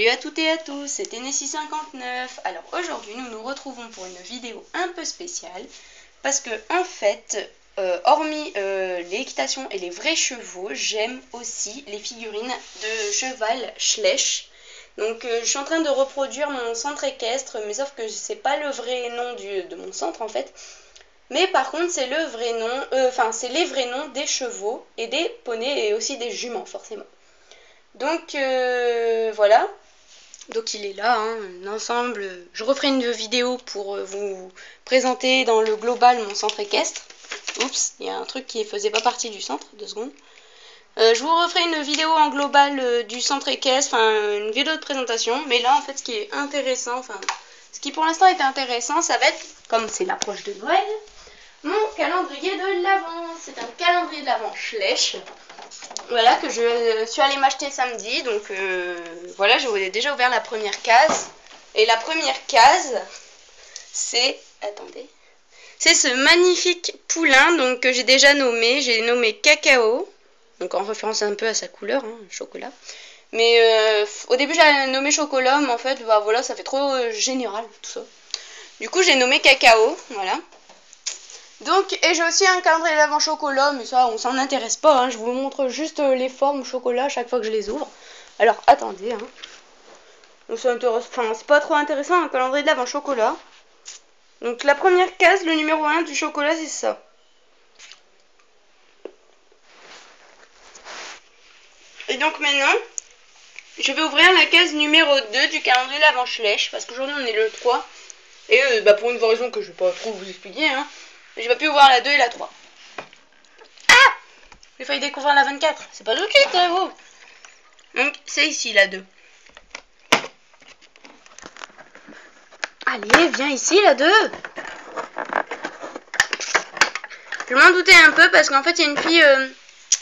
Salut à toutes et à tous, c'est Tennessee59. Alors aujourd'hui nous nous retrouvons pour une vidéo un peu spéciale parce que en fait, hormis l'équitation et les vrais chevaux, j'aime aussi les figurines de cheval Schleich. Donc je suis en train de reproduire mon centre équestre, mais sauf que c'est pas le vrai nom de mon centre en fait. Mais par contre c'est le vrai nom, c'est les vrais noms des chevaux et des poneys et aussi des juments forcément. Donc voilà. Donc il est là, hein, un ensemble. Je referai une vidéo pour vous présenter dans le global mon centre équestre. Oups, il y a un truc qui ne faisait pas partie du centre, 2 secondes. Je vous referai une vidéo en global du centre équestre, enfin une vidéo de présentation. Mais là en fait ce qui est intéressant, ce qui pour l'instant est intéressant, ça va être, comme c'est l'approche de Noël, mon calendrier de l'Avent. C'est un calendrier de l'Avent Schleich. Voilà, que je suis allée m'acheter samedi. Donc voilà, j'ai déjà ouvert la première case. Et la première case, c'est... Attendez. C'est ce magnifique poulain donc, que j'ai déjà nommé. J'ai nommé Cacao. Donc en référence un peu à sa couleur, hein, chocolat. Mais au début j'avais nommé chocolat, mais en fait, bah voilà, ça fait trop général tout ça. Du coup j'ai nommé Cacao, voilà. Donc, et j'ai aussi un calendrier d'Avent chocolat, mais ça, on s'en intéresse pas, hein. Je vous montre juste les formes chocolat à chaque fois que je les ouvre. Alors, attendez, hein. Donc, ça intéresse, c'est pas trop intéressant, un calendrier d'Avent chocolat. Donc, la première case, le numéro 1 du chocolat, c'est ça. Et donc, maintenant, je vais ouvrir la case numéro 2 du calendrier d'Avent Schleich, parce qu'aujourd'hui, on est le 3. Et pour une raison que je vais pas trop vous expliquer, hein, j'ai pas pu ouvrir la 2 et la 3. J'ai failli découvrir la 24. C'est pas tout de suite, vous. Donc, c'est ici, la 2. Allez, viens ici, la 2. Je m'en doutais un peu parce qu'en fait, il y a une fille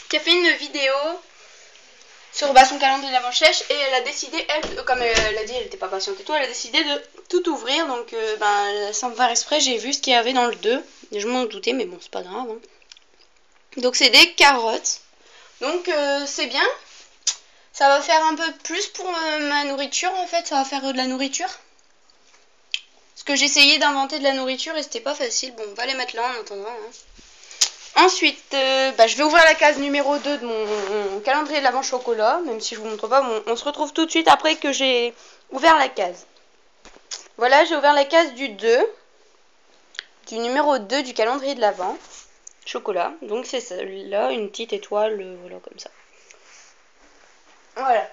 qui a fait une vidéo sur son calendrier d'Avent Schleich et elle a décidé, elle, comme elle a dit, elle n'était pas patiente et tout, elle a décidé de tout ouvrir. Donc, sans faire exprès, j'ai vu ce qu'il y avait dans le 2. Et je m'en doutais, mais bon, c'est pas grave. Hein. Donc, c'est des carottes. Donc, c'est bien. Ça va faire un peu plus pour ma nourriture, en fait. Ça va faire de la nourriture. Parce que j'essayais d'inventer de la nourriture et c'était pas facile. Bon, on va les mettre là en attendant. Hein. Ensuite, je vais ouvrir la case numéro 2 de mon calendrier de l'Avent chocolat. Même si je vous montre pas, on se retrouve tout de suite après que j'ai ouvert la case. Voilà, j'ai ouvert la case du 2. Du numéro 2 du calendrier de l'Avent chocolat. Donc c'est celle-là, une petite étoile, voilà, comme ça. Voilà.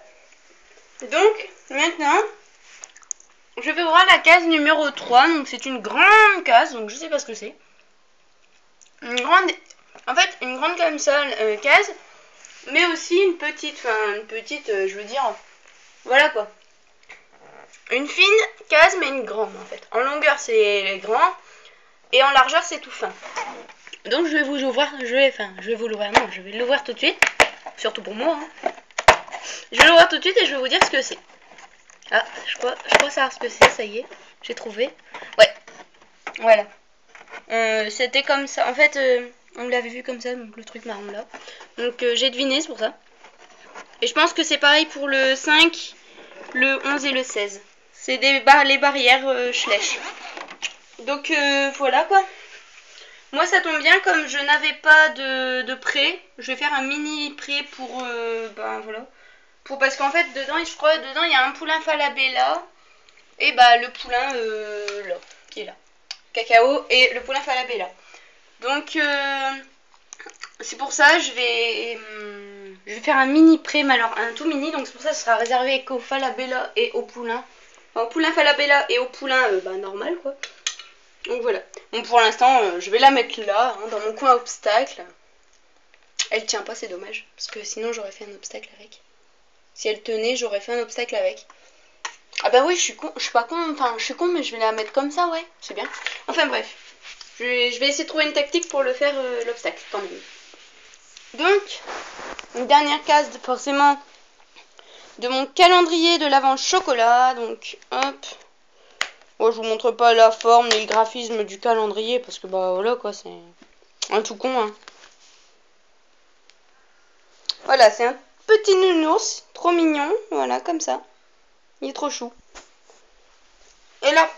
Donc, maintenant... je vais ouvrir la case numéro 3, donc c'est une grande case, donc je sais pas ce que c'est. Une grande comme ça, case, mais aussi une petite, je veux dire, voilà quoi. Une fine case, mais une grande en fait. En longueur c'est grand, et en largeur c'est tout fin. Donc je vais vous ouvrir, je vais l'ouvrir tout de suite, surtout pour moi. Hein. Je vais l'ouvrir tout de suite et je vais vous dire ce que c'est. Ah, je crois savoir ce que c'est, ça y est, j'ai trouvé. Ouais, voilà. C'était comme ça, en fait, on l'avait vu comme ça, donc le truc marron là. Donc j'ai deviné, c'est pour ça. Et je pense que c'est pareil pour le 5, le 11 et le 16. C'est les barrières Schleich. Donc voilà quoi. Moi ça tombe bien, comme je n'avais pas de prêt, je vais faire un mini prêt pour, voilà. Parce qu'en fait, dedans, je crois, il y a un poulain Falabella. Et le poulain, là, qui est là. Cacao et le poulain Falabella. Donc, c'est pour ça, je vais faire un mini pré, mais alors un tout mini. Donc, c'est pour ça que ce sera réservé qu'au Falabella et au poulain. Enfin, au poulain Falabella et au poulain, normal, quoi. Donc, voilà. Bon, pour l'instant, je vais la mettre là, hein, dans mon coin obstacle. Elle tient pas, c'est dommage. Parce que sinon, j'aurais fait un obstacle avec. Si elle tenait, j'aurais fait un obstacle avec. Ah bah oui, je suis pas con, je suis con, mais je vais la mettre comme ça, ouais, c'est bien. Enfin bref, je vais essayer de trouver une tactique pour le faire, l'obstacle, quand même. Donc, une dernière case, forcément, de mon calendrier de l'Avent chocolat. Donc, hop. Moi, je vous montre pas la forme ni le graphisme du calendrier, parce que, voilà, quoi, c'est un tout con, hein. Voilà, c'est un petit nounours, trop mignon, voilà, comme ça. Il est trop chou. Et la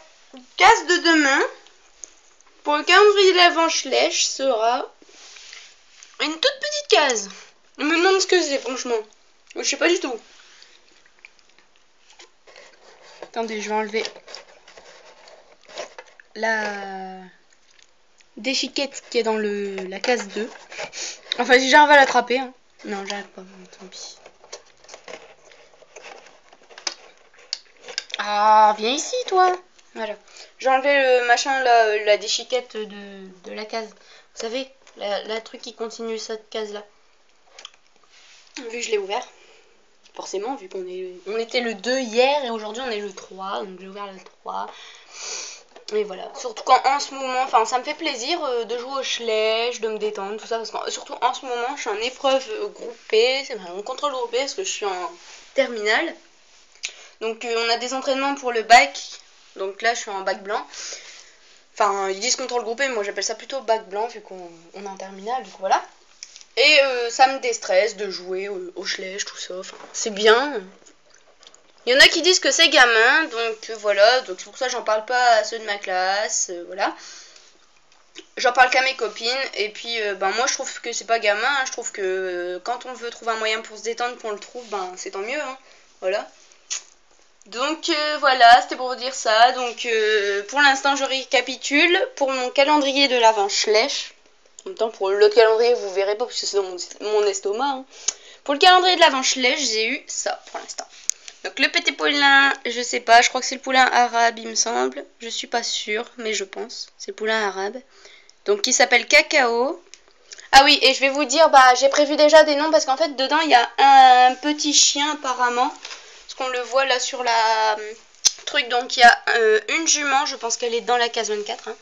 case de demain, pour le calendrier de l'Avent Schleich, sera une toute petite case. Je me demande ce que c'est, franchement. Je sais pas du tout. Attendez, je vais enlever la déchiquette qui est dans la case 2. Enfin, si j'arrive à l'attraper. Hein. Non, j'arrive pas. Tant pis. Ah, viens ici, toi. Voilà. J'ai enlevé le machin, la déchiquette de la case. Vous savez, la truc qui continue cette case-là. Vu que je l'ai ouvert. Forcément, vu on était le 2 hier et aujourd'hui on est le 3. Donc j'ai ouvert le 3. Et voilà. Surtout qu'en ce moment, enfin, ça me fait plaisir de jouer au Schleich, de me détendre, tout ça. Parce que surtout en ce moment, je suis en épreuve groupée. C'est vraiment contrôle groupé parce que je suis en terminale. Donc on a des entraînements pour le bac. Donc là je suis en bac blanc. Enfin ils disent contrôle groupé, mais moi j'appelle ça plutôt bac blanc vu qu'on est en terminale. Du coup voilà. Et ça me déstresse de jouer au Schleich, tout ça. Enfin, c'est bien. Il y en a qui disent que c'est gamin. Donc voilà. Donc c'est pour ça que j'en parle pas à ceux de ma classe. Voilà. J'en parle qu'à mes copines. Et puis ben, moi je trouve que c'est pas gamin. Hein. Je trouve que quand on veut trouver un moyen pour se détendre, qu'on le trouve, ben c'est tant mieux. Hein. Voilà. Donc voilà, c'était pour vous dire ça. Donc pour l'instant je récapitule pour mon calendrier de l'Avent Schleich. En même temps pour l'autre calendrier vous verrez pas parce que c'est dans mon estomac. Hein. Pour le calendrier de l'Avent Schleich j'ai eu ça pour l'instant. Donc le petit poulain, je sais pas, je crois que c'est le poulain arabe il me semble. Je suis pas sûre mais je pense. C'est le poulain arabe. Donc qui s'appelle Cacao. Ah oui et je vais vous dire, bah j'ai prévu déjà des noms parce qu'en fait dedans il y a un petit chien apparemment. On le voit là sur la truc, donc il y a une jument, je pense qu'elle est dans la case 24, hein.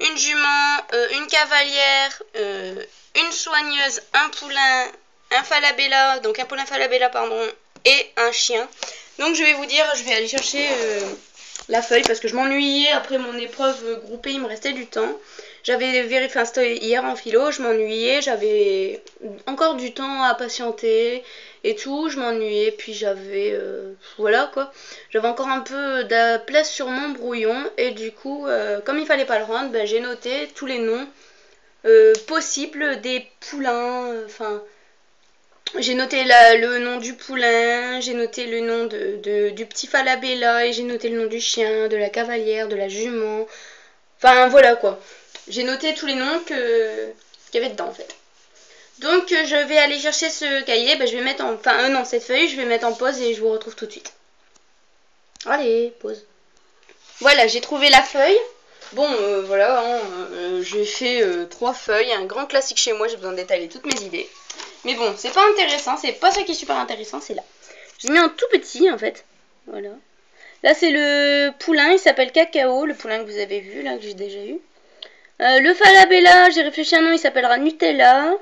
Une jument, une cavalière, une soigneuse, un poulain, un falabella, donc un poulain falabella pardon, et un chien. Donc je vais vous dire, je vais aller chercher la feuille parce que je m'ennuyais après mon épreuve groupée, il me restait du temps. J'avais vérifié, enfin c'était hier en philo, je m'ennuyais, j'avais encore du temps à patienter et tout, je m'ennuyais, puis j'avais, voilà quoi, j'avais encore un peu de place sur mon brouillon, et du coup, comme il fallait pas le rendre, ben, j'ai noté tous les noms possibles des poulains, enfin, j'ai noté le nom du poulain, j'ai noté le nom du petit falabella, et j'ai noté le nom du chien, de la cavalière, de la jument, enfin voilà quoi. J'ai noté tous les noms qu'il y avait dedans en fait. Donc je vais aller chercher ce cahier, ben, je vais mettre en... Enfin non, cette feuille, je vais mettre en pause et je vous retrouve tout de suite. Allez, pause. Voilà, j'ai trouvé la feuille. Bon, voilà, hein, j'ai fait 3 feuilles, un grand classique chez moi, j'ai besoin d'étaler toutes mes idées. Mais bon, c'est pas intéressant, c'est pas ça qui est super intéressant, c'est là. J'ai mis un tout petit en fait, voilà. Là c'est le poulain, il s'appelle Cacao, le poulain que vous avez vu, là, que j'ai déjà eu. Le falabella, j'ai réfléchi à un nom, il s'appellera Nutella.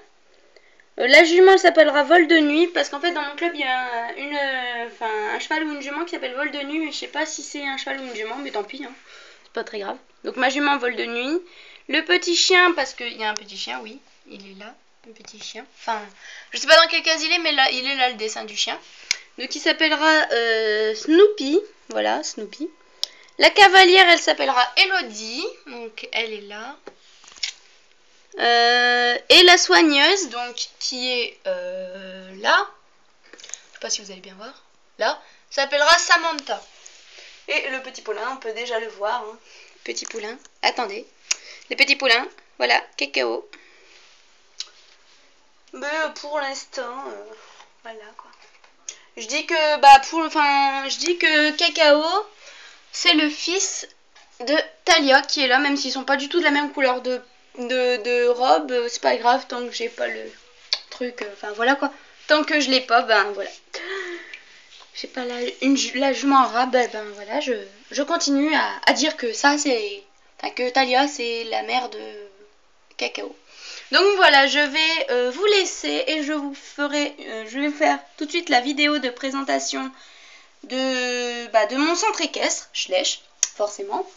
La jument, elle s'appellera Vol de nuit, parce qu'en fait dans mon club il y a un cheval ou une jument qui s'appelle Vol de nuit, mais je sais pas si c'est un cheval ou une jument, mais tant pis, hein. C'est pas très grave. Donc ma jument Vol de nuit. Le petit chien, parce qu'il y a un petit chien, oui, il est là, le petit chien. Enfin, je sais pas dans quelle case il est, mais là, il est là le dessin du chien. Donc il s'appellera Snoopy, voilà, Snoopy. La cavalière, elle s'appellera Elodie, donc elle est là. Et la soigneuse, donc qui est là, je sais pas si vous allez bien voir, là, s'appellera Samantha. Et le petit poulain, on peut déjà le voir, hein. Petit poulain, attendez, les petits poulains, voilà, Cacao. Mais pour l'instant, voilà quoi. Je dis que, je dis que Cacao, c'est le fils de Talia qui est là, même s'ils sont pas du tout de la même couleur de robe, c'est pas grave tant que j'ai pas le truc, enfin voilà quoi. Tant que je l'ai pas, ben voilà. J'ai pas la jument arabe, ben voilà, je continue à dire que ça c'est... Enfin que Talia c'est la mère de Cacao. Donc voilà, je vais vous laisser et je vais faire tout de suite la vidéo de présentation de mon centre équestre, Schleich, forcément.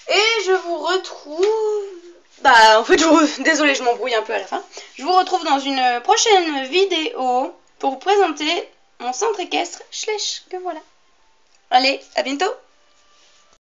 Et je vous retrouve... en fait, désolée, je m'embrouille un peu à la fin. Je vous retrouve dans une prochaine vidéo pour vous présenter mon centre équestre Schleich, que voilà. Allez, à bientôt.